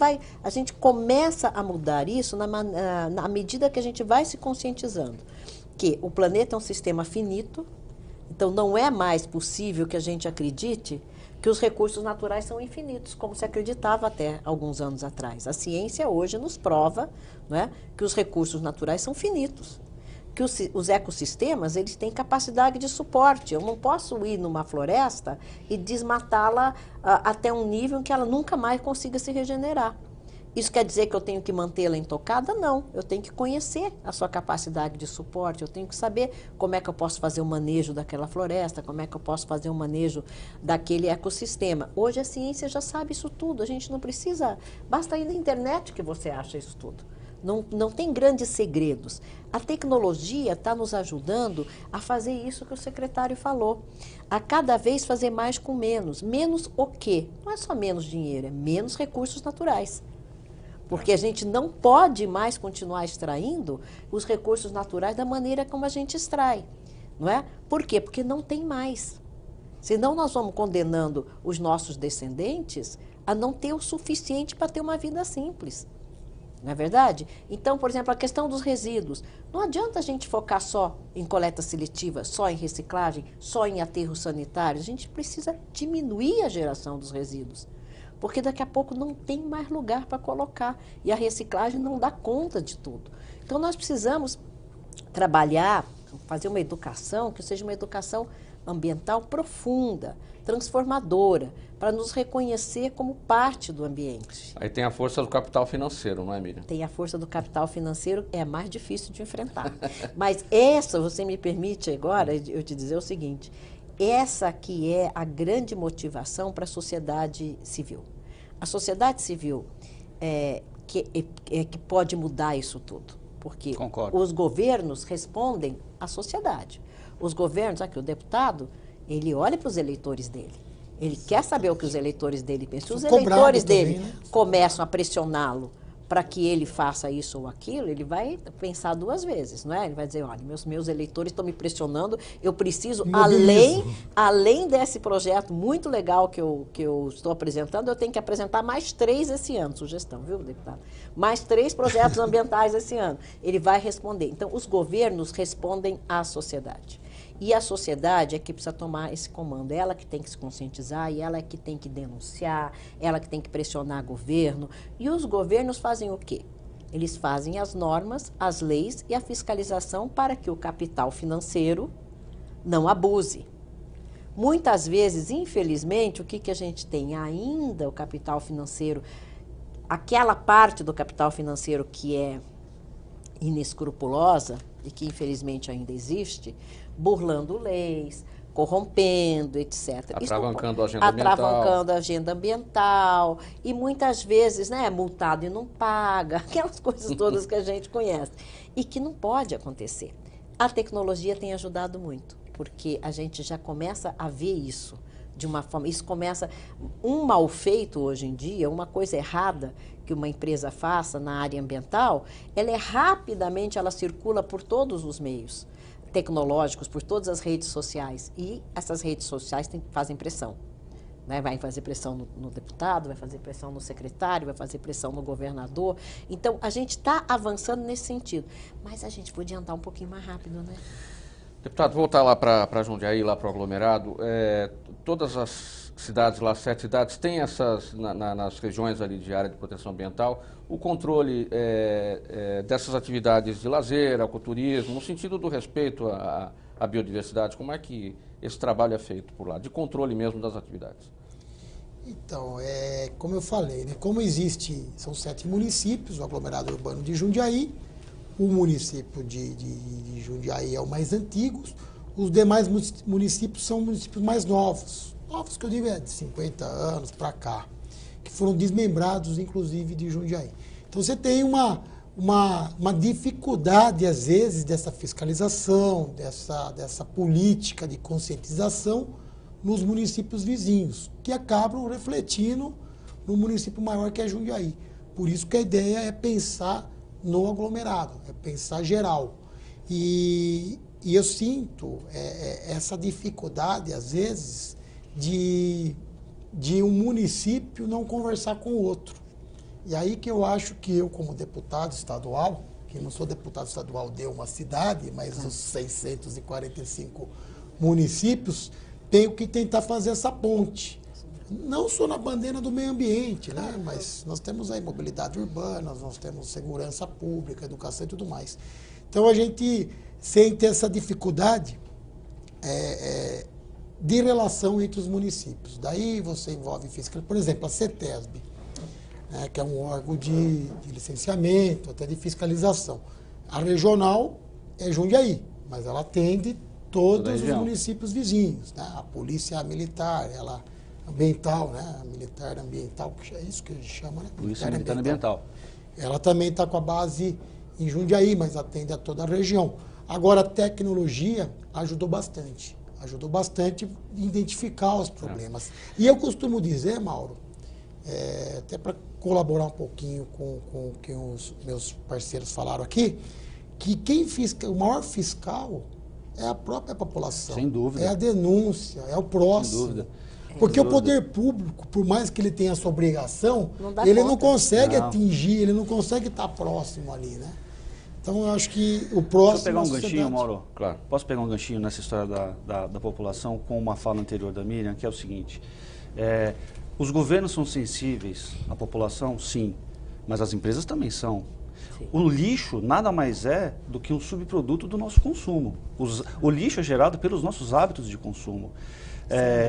começa a mudar isso na medida que a gente vai se conscientizando que o planeta é um sistema finito, então não é mais possível que a gente acredite que os recursos naturais são infinitos, como se acreditava até alguns anos atrás. A ciência hoje nos prova, né, que os recursos naturais são finitos, que os ecossistemas eles têm capacidade de suporte. Eu não posso ir numa floresta e desmatá-la até um nível em que ela nunca mais consiga se regenerar. Isso quer dizer que eu tenho que mantê-la intocada? Não. Eu tenho que conhecer a sua capacidade de suporte, eu tenho que saber como é que eu posso fazer o manejo daquela floresta, como é que eu posso fazer o manejo daquele ecossistema. Hoje a ciência já sabe isso tudo, a gente não precisa, basta ir na internet que você acha isso tudo. Não tem grandes segredos. A tecnologia está nos ajudando a fazer isso que o secretário falou. A cada vez fazer mais com menos. Menos o quê? Não é só menos dinheiro, é menos recursos naturais. Porque a gente não pode mais continuar extraindo os recursos naturais da maneira como a gente extrai. Não é? Por quê? Porque não tem mais. Senão nós vamos condenando os nossos descendentes a não ter o suficiente para ter uma vida simples. Não é verdade? Então, por exemplo, a questão dos resíduos. Não adianta a gente focar só em coleta seletiva, só em reciclagem, só em aterros sanitários. A gente precisa diminuir a geração dos resíduos, porque daqui a pouco não tem mais lugar para colocar e a reciclagem não dá conta de tudo. Então, nós precisamos trabalhar fazer uma educação que seja uma educação ambiental profunda, transformadora, para nos reconhecer como parte do ambiente. Aí tem a força do capital financeiro, não é, Miriam? Tem a força do capital financeiro, é mais difícil de enfrentar. Mas essa, você me permite agora eu te dizer o seguinte, essa que é a grande motivação para a sociedade civil. A sociedade civil que pode mudar isso tudo, porque Concordo. os governos respondem à sociedade. Os governos, aqui o deputado, ele olha para os eleitores dele. Ele quer saber o que os eleitores dele pensam. Se os eleitores dele também, né? começam a pressioná-lo para que ele faça isso ou aquilo, ele vai pensar duas vezes, não é? Ele vai dizer, olha, meus eleitores estão me pressionando, eu preciso, além desse projeto muito legal que eu estou apresentando, eu tenho que apresentar mais 3 esse ano, sugestão, viu, deputado? Mais 3 projetos ambientais esse ano. Ele vai responder. Então, os governos respondem à sociedade. E a sociedade é que precisa tomar esse comando. Ela que tem que se conscientizar, e ela é que tem que denunciar, ela que tem que pressionar o governo. E os governos fazem o quê? Eles fazem as normas, as leis e a fiscalização para que o capital financeiro não abuse. Muitas vezes, infelizmente, o que a gente tem ainda, o capital financeiro, aquela parte do capital financeiro que é inescrupulosa e que infelizmente ainda existe, burlando leis, corrompendo, etc. Atravancando a agenda ambiental. Atravancando a agenda ambiental e muitas vezes, né, multado e não paga, aquelas coisas todas que a gente conhece e que não pode acontecer. A tecnologia tem ajudado muito, porque a gente já começa a ver isso de uma forma, isso começa, um mal feito hoje em dia, uma coisa errada que uma empresa faça na área ambiental, ela circula por todos os meios tecnológicos, por todas as redes sociais, e essas redes sociais fazem pressão. Né? Vai fazer pressão no deputado, vai fazer pressão no secretário, vai fazer pressão no governador. Então, a gente está avançando nesse sentido, mas a gente podia andar um pouquinho mais rápido, né? Deputado, voltar lá para Jundiaí, lá para o aglomerado, todas as cidades lá, 7 cidades, têm essas, nas regiões ali de área de proteção ambiental, o controle dessas atividades de lazer, ecoturismo, no sentido do respeito à biodiversidade. Como é que esse trabalho é feito por lá, de controle mesmo das atividades? Então, como eu falei, né, são 7 municípios, o aglomerado urbano de Jundiaí, o município de Jundiaí é o mais antigo, os demais municípios são municípios mais novos que eu digo de 50 anos para cá, que foram desmembrados, inclusive, de Jundiaí. Então, você tem uma dificuldade, às vezes, dessa fiscalização, dessa política de conscientização nos municípios vizinhos, que acabam refletindo no município maior que é Jundiaí. Por isso que a ideia é pensar no aglomerado, é pensar geral. E eu sinto essa dificuldade, às vezes, de um município não conversar com o outro. E aí que eu acho que eu, como deputado estadual, que não sou deputado estadual de uma cidade, mas os 645 municípios, tenho que tentar fazer essa ponte. Não só na bandeira do meio ambiente, né? Mas nós temos aí mobilidade urbana, nós temos segurança pública, educação e tudo mais. Então a gente sente essa dificuldade de relação entre os municípios. Daí você envolve fiscal, por exemplo, a CETESB, né, que é um órgão de licenciamento, até de fiscalização. A regional é Jundiaí, mas ela atende todos os municípios vizinhos, né? A polícia militar, ambiental, né? A militar ambiental, que é isso que a gente chama, né? Polícia Militar Ambiental. Ela também está com a base em Jundiaí, mas atende a toda a região. Agora, a tecnologia ajudou bastante a identificar os problemas. E eu costumo dizer, Mauro, até para colaborar um pouquinho com o que os meus parceiros falaram aqui, que o maior fiscal é a própria população. Sem dúvida. É a denúncia, é o próximo. Sem dúvida. Porque o poder público, por mais que ele tenha essa obrigação, ele não consegue atingir, ele não consegue estar próximo ali, né? Então, eu acho que o próximo... Posso pegar um ganchinho, Mauro? Claro. Posso pegar um ganchinho nessa história da população com uma fala anterior da Miriam, que é o seguinte. Os governos são sensíveis à população? Sim. Mas as empresas também são. Sim. O lixo nada mais é do que um subproduto do nosso consumo. O lixo é gerado pelos nossos hábitos de consumo.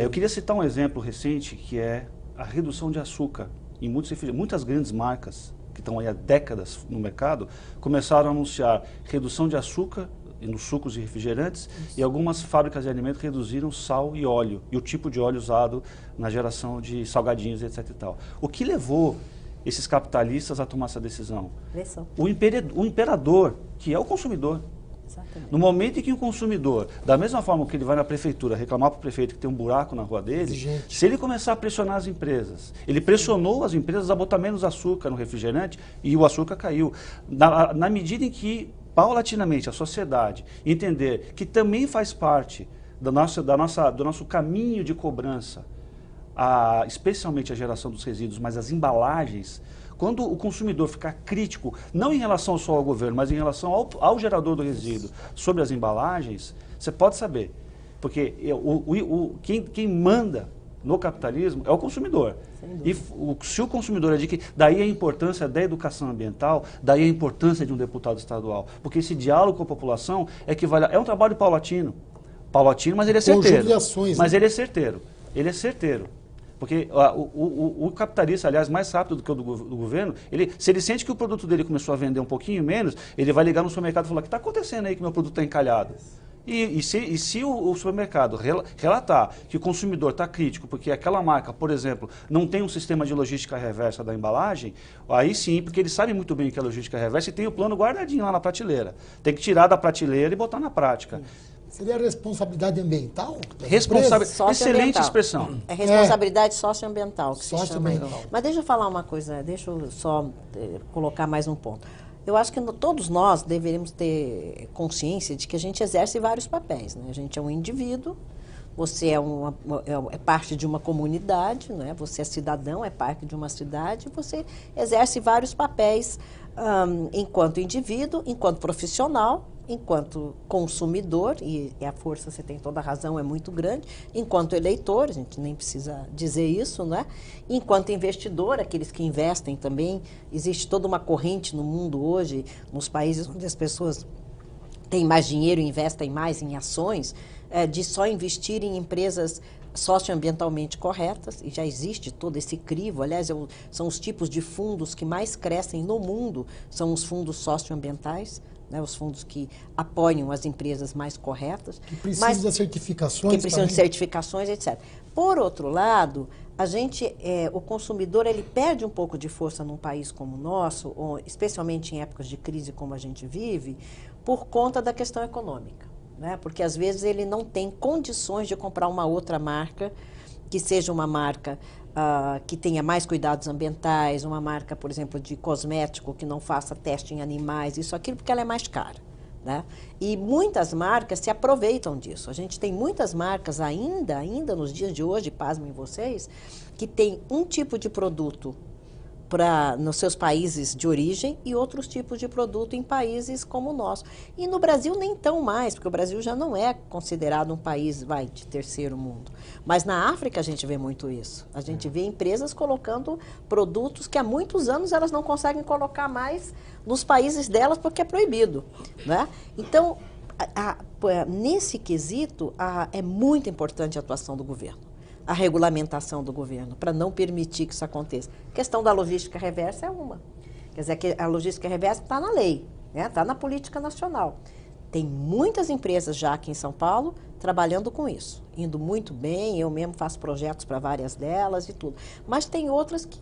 Eu queria citar um exemplo recente, que é a redução de açúcar. Em muitas grandes marcas, que estão aí há décadas no mercado, começaram a anunciar redução de açúcar nos sucos e refrigerantes, e algumas fábricas de alimentos reduziram sal e óleo, e o tipo de óleo usado na geração de salgadinhos, etc. e tal. O que levou esses capitalistas a tomar essa decisão? Pressão. O imperador, que é o consumidor. Exatamente. No momento em que o consumidor, da mesma forma que ele vai na prefeitura reclamar para o prefeito que tem um buraco na rua dele, Exigente. se ele começar a pressionar as empresas, ele pressionou as empresas a botar menos açúcar no refrigerante e o açúcar caiu. Na medida em que, paulatinamente, a sociedade entender que também faz parte do nosso caminho de cobrança, especialmente a geração dos resíduos, mas as embalagens, quando o consumidor ficar crítico, não em relação só ao governo, mas em relação ao gerador do resíduo, sobre as embalagens, você pode saber. Porque quem manda no capitalismo é o consumidor. E se o consumidor adquire, daí a importância da educação ambiental, daí a importância de um deputado estadual. Porque esse diálogo com a população é um trabalho paulatino. Paulatino, mas ele é certeiro. Conjunto de ações, mas né? ele é certeiro. Ele é certeiro. Porque o capitalista, aliás, mais rápido do que o do governo, se ele sente que o produto dele começou a vender um pouquinho menos, ele vai ligar no supermercado e falar: o que está acontecendo aí que meu produto está encalhado? E se o supermercado relatar que o consumidor está crítico porque aquela marca, por exemplo, não tem um sistema de logística reversa da embalagem, aí sim, porque ele sabe muito bem o que é logística reversa e tem o plano guardadinho lá na prateleira. Tem que tirar da prateleira e botar na prática. Seria responsabilidade ambiental? Excelente expressão. É responsabilidade socioambiental que se chama. Socioambiental. Mas deixa eu falar uma coisa, deixa eu só colocar mais um ponto. Eu acho que todos nós deveríamos ter consciência de que a gente exerce vários papéis, né? A gente é um indivíduo, você é parte de uma comunidade, né? Você é cidadão, é parte de uma cidade, você exerce vários papéis enquanto indivíduo, enquanto profissional, enquanto consumidor, e a força, você tem toda a razão, é muito grande, enquanto eleitor, a gente nem precisa dizer isso, né? Enquanto investidor, aqueles que investem também, existe toda uma corrente no mundo hoje, nos países onde as pessoas têm mais dinheiro e investem mais em ações, de só investir em empresas socioambientalmente corretas, e já existe todo esse crivo. Aliás, são os tipos de fundos que mais crescem no mundo, são os fundos socioambientais, né, os fundos que apoiam as empresas mais corretas. Que precisam de certificações. Que precisam de certificações, etc. Por outro lado, o consumidor, ele perde um pouco de força num país como o nosso, ou especialmente em épocas de crise como a gente vive, por conta da questão econômica, né? Porque às vezes ele não tem condições de comprar uma outra marca, que seja uma marca que tenha mais cuidados ambientais, uma marca, por exemplo, de cosmético que não faça teste em animais, isso, aquilo, porque ela é mais cara, né? E muitas marcas se aproveitam disso. A gente tem muitas marcas ainda nos dias de hoje, pasmem vocês, que tem um tipo de produto nos seus países de origem e outros tipos de produto em países como o nosso. E no Brasil nem tão mais, porque o Brasil já não é considerado um país, de terceiro mundo. Mas na África a gente vê muito isso. A gente vê empresas colocando produtos que há muitos anos elas não conseguem colocar mais nos países delas porque é proibido, né? Então, nesse quesito, é muito importante a atuação do governo, a regulamentação do governo, para não permitir que isso aconteça. A questão da logística reversa é uma. Quer dizer, que a logística reversa está na lei, né? Está na política nacional. Tem muitas empresas já aqui em São Paulo trabalhando com isso, indo muito bem, eu mesmo faço projetos para várias delas e tudo. Mas tem outras que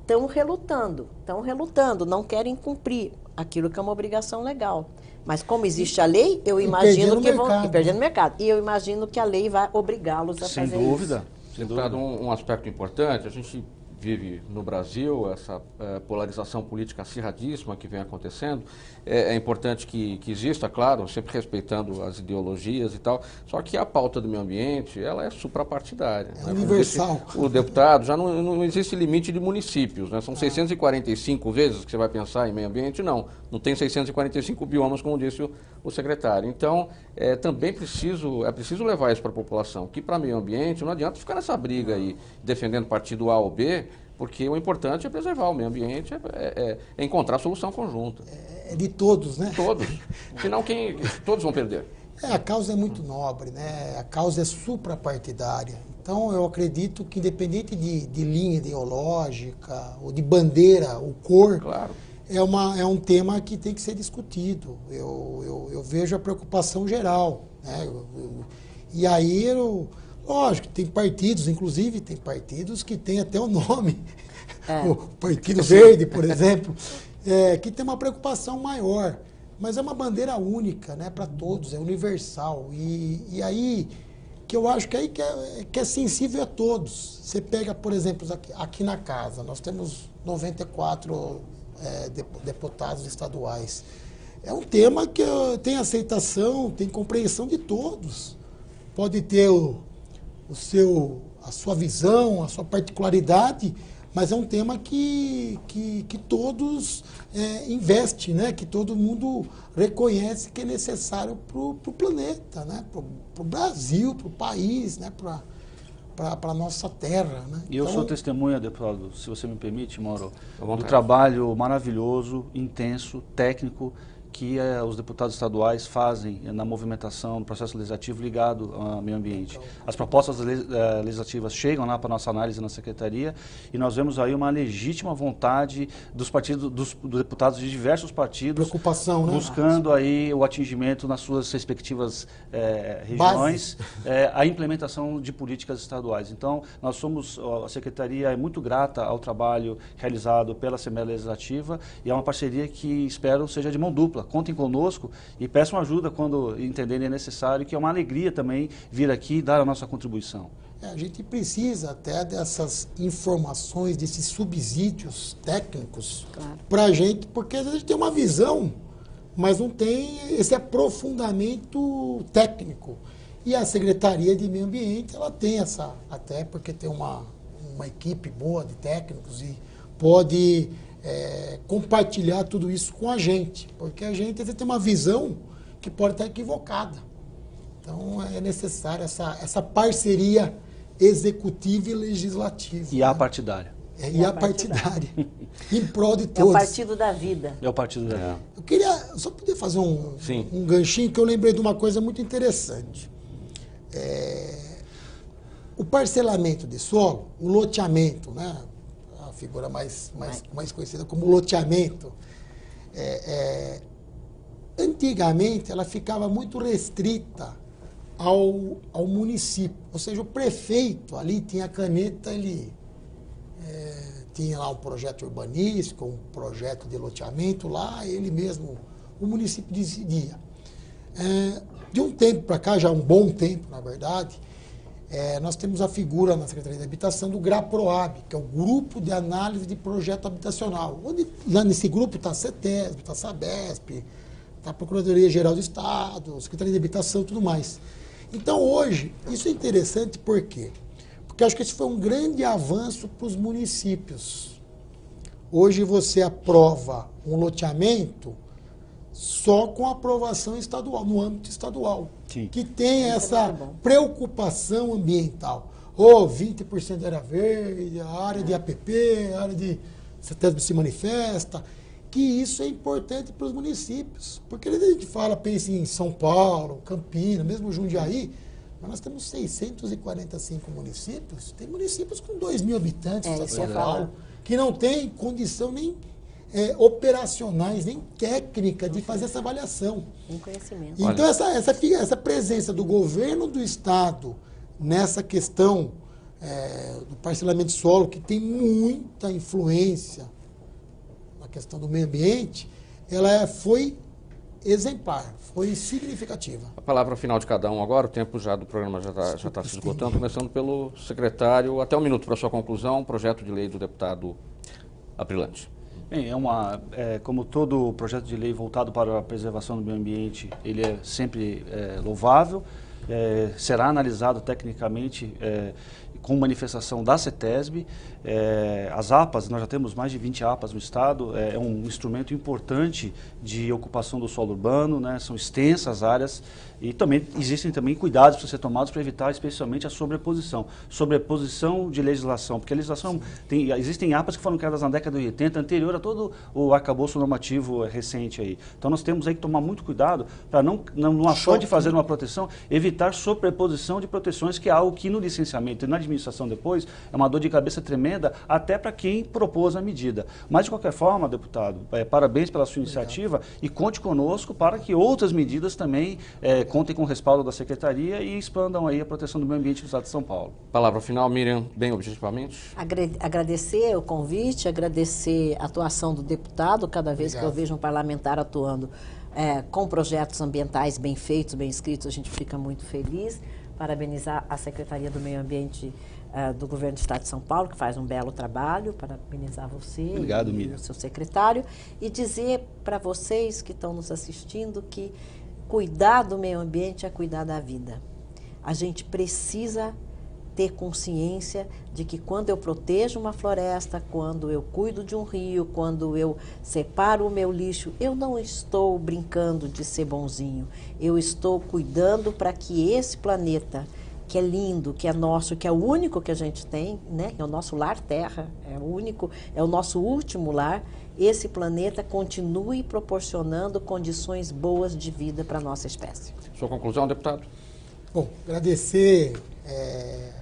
estão relutando, não querem cumprir aquilo que é uma obrigação legal. Mas como existe a lei, eu imagino que vão perdendo o mercado. E eu imagino que a lei vai obrigá-los a fazer isso. Sem dúvida. Deputado, um aspecto importante, a gente vive no Brasil essa polarização política acirradíssima que vem acontecendo. É importante que exista, claro, sempre respeitando as ideologias e tal, só que a pauta do meio ambiente, ela é suprapartidária. É universal. O deputado, já não existe limite de municípios, né? São 645 vezes que você vai pensar em meio ambiente, não tem 645 biomas, como disse o secretário. Então, também é preciso levar isso para a população, que para meio ambiente não adianta ficar nessa briga aí, defendendo partido A ou B, Porque o importante é preservar o meio ambiente, é encontrar solução conjunta. É de todos, né? Todos. Senão todos vão perder. A causa é muito nobre, né? A causa é suprapartidária. Então, eu acredito que, independente de linha ideológica ou de bandeira ou cor, Claro. é um tema que tem que ser discutido. Eu vejo a preocupação geral, né? E aí, lógico, tem partidos, inclusive tem partidos que têm até o nome, o Partido Verde, por exemplo, que tem uma preocupação maior. Mas é uma bandeira única, né, para todos, é universal. E aí que eu acho que é sensível a todos. Você pega, por exemplo, aqui na casa, nós temos 94 deputados estaduais. É um tema que tem aceitação, tem compreensão de todos. Pode ter a sua visão, a sua particularidade, mas é um tema que todos investem, né? Que todo mundo reconhece que é necessário para o planeta, né? Para o Brasil, para o país, né? Para a nossa terra. Né? E eu sou testemunha, deputado, se você me permite, Mauro, do vontade. trabalho maravilhoso, intenso, técnico, que os deputados estaduais fazem na movimentação, no processo legislativo ligado ao meio ambiente. As propostas legislativas chegam lá para a nossa análise na Secretaria e nós vemos aí uma legítima vontade dos partidos, dos deputados de diversos partidos, Preocupação, né? buscando aí o atingimento nas suas respectivas regiões, a implementação de políticas estaduais. Então, a Secretaria é muito grata ao trabalho realizado pela Assembleia Legislativa e é uma parceria que espero seja de mão dupla. Contem conosco e peçam ajuda quando entenderem necessário, que é uma alegria também vir aqui e dar a nossa contribuição. A gente precisa até dessas informações, desses subsídios técnicos para a gente, porque às vezes a gente tem uma visão, mas não tem esse aprofundamento técnico. E a Secretaria de Meio Ambiente, ela tem até porque tem uma equipe boa de técnicos e pode compartilhar tudo isso com a gente, porque a gente tem uma visão que pode estar equivocada. Então é necessária essa parceria executiva e legislativa. E a partidária. E a partidária. Em prol de É o todos. partido da vida. É o partido da vida. Eu queria só poder fazer um ganchinho, que eu lembrei de uma coisa muito interessante. O parcelamento de solo, o loteamento, né? A figura mais conhecida como loteamento, antigamente ela ficava muito restrita ao município. Ou seja, o prefeito ali tinha a caneta, ele tinha lá um projeto urbanístico, um projeto de loteamento lá, ele mesmo, o município decidia. De um tempo para cá, já um bom tempo, na verdade, nós temos a figura na Secretaria de Habitação do GRAPROAB, que é o Grupo de Análise de Projeto Habitacional, onde lá nesse grupo está a CETESB, está a SABESP, está a Procuradoria-Geral do Estado, Secretaria de Habitação e tudo mais. Então, hoje, isso é interessante por quê? Porque acho que esse foi um grande avanço para os municípios. Hoje você aprova um loteamento só com aprovação estadual, no âmbito estadual, Sim. que tem essa muito bom. preocupação ambiental. 20% de área verde, a área de APP, a área de CETESB se manifesta, que isso é importante para os municípios. Porque a gente pensa em São Paulo, Campinas, mesmo Jundiaí, mas nós temos 645 municípios, tem municípios com 2.000 habitantes, Isso eu ia falar. que não tem condição nem operacionais, nem técnica de fazer essa avaliação. Um conhecimento. Então, essa presença do governo do Estado nessa questão do parcelamento de solo, que tem muita influência na questão do meio ambiente, ela foi exemplar, foi significativa. A palavra final de cada um agora, o tempo já do programa já está se esgotando, começando pelo secretário. Até um minuto para a sua conclusão, projeto de lei do deputado Aprilante. Bem, como todo projeto de lei voltado para a preservação do meio ambiente, ele é sempre louvável, será analisado tecnicamente com manifestação da CETESB. As APAs, nós já temos mais de 20 APAs no estado, é um instrumento importante de ocupação do solo urbano, né? São extensas áreas e também existem cuidados para ser tomados para evitar especialmente a sobreposição de legislação, porque a legislação, existem APAs que foram criadas na década de 80, anterior a todo o arcabouço normativo recente aí. Então nós temos aí que tomar muito cuidado para não afã de fazer uma proteção, evitar sobreposição de proteções, que é algo que no licenciamento e na administração depois é uma dor de cabeça tremenda, até para quem propôs a medida. Mas, de qualquer forma, deputado, parabéns pela sua iniciativa e conte conosco para que outras medidas também contem com o respaldo da Secretaria e expandam aí a proteção do meio ambiente do estado de São Paulo. Palavra final, Miriam, bem objetivamente. Agradecer o convite, agradecer a atuação do deputado, cada vez que eu vejo um parlamentar atuando com projetos ambientais bem feitos, bem escritos, a gente fica muito feliz. Parabenizar a Secretaria do Meio Ambiente do Governo do Estado de São Paulo, que faz um belo trabalho, parabenizar você. Obrigado, e Miriam. o seu secretário, e dizer para vocês que estão nos assistindo que cuidar do meio ambiente é cuidar da vida. A gente precisa ter consciência de que quando eu protejo uma floresta, quando eu cuido de um rio, quando eu separo o meu lixo, eu não estou brincando de ser bonzinho. Eu estou cuidando para que esse planeta, que é lindo, que é nosso, que é o único que a gente tem, né? É o nosso lar Terra, é o único, é o nosso último lar, esse planeta continue proporcionando condições boas de vida para a nossa espécie. Sua conclusão, deputado? Bom, agradecer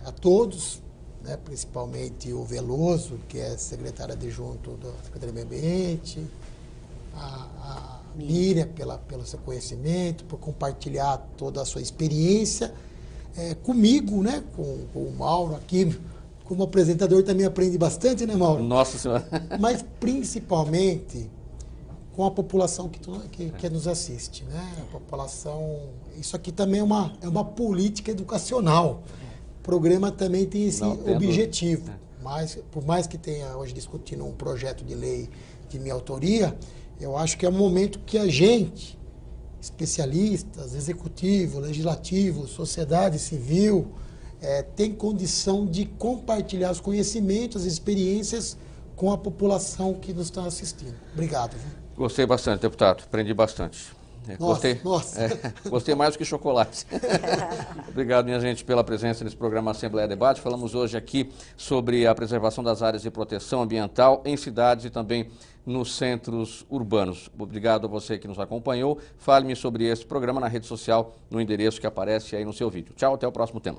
a todos, né, principalmente o Veloso, que é secretário adjunto da Secretaria do Meio Ambiente, a Miriam pelo seu conhecimento, por compartilhar toda a sua experiência comigo, né, com o Mauro aqui. Como apresentador também aprende bastante, né, Mauro? Nossa Senhora. Mas principalmente com a população que nos assiste, né? A população, isso aqui também é uma política educacional. O programa também tem esse objetivo. Mas, por mais que tenha hoje discutindo um projeto de lei de minha autoria, eu acho que é um momento que a gente, especialistas, executivo, legislativo, sociedade civil, tem condição de compartilhar os conhecimentos, as experiências com a população que nos está assistindo. Obrigado. Gostei bastante, deputado. Aprendi bastante. Gostei. Nossa. Gostei mais do que chocolate. Obrigado, minha gente, pela presença nesse programa Assembleia Debate. Falamos hoje aqui sobre a preservação das áreas de proteção ambiental em cidades e também nos centros urbanos. Obrigado a você que nos acompanhou. Fale-me sobre esse programa na rede social, no endereço que aparece aí no seu vídeo. Tchau, até o próximo tema.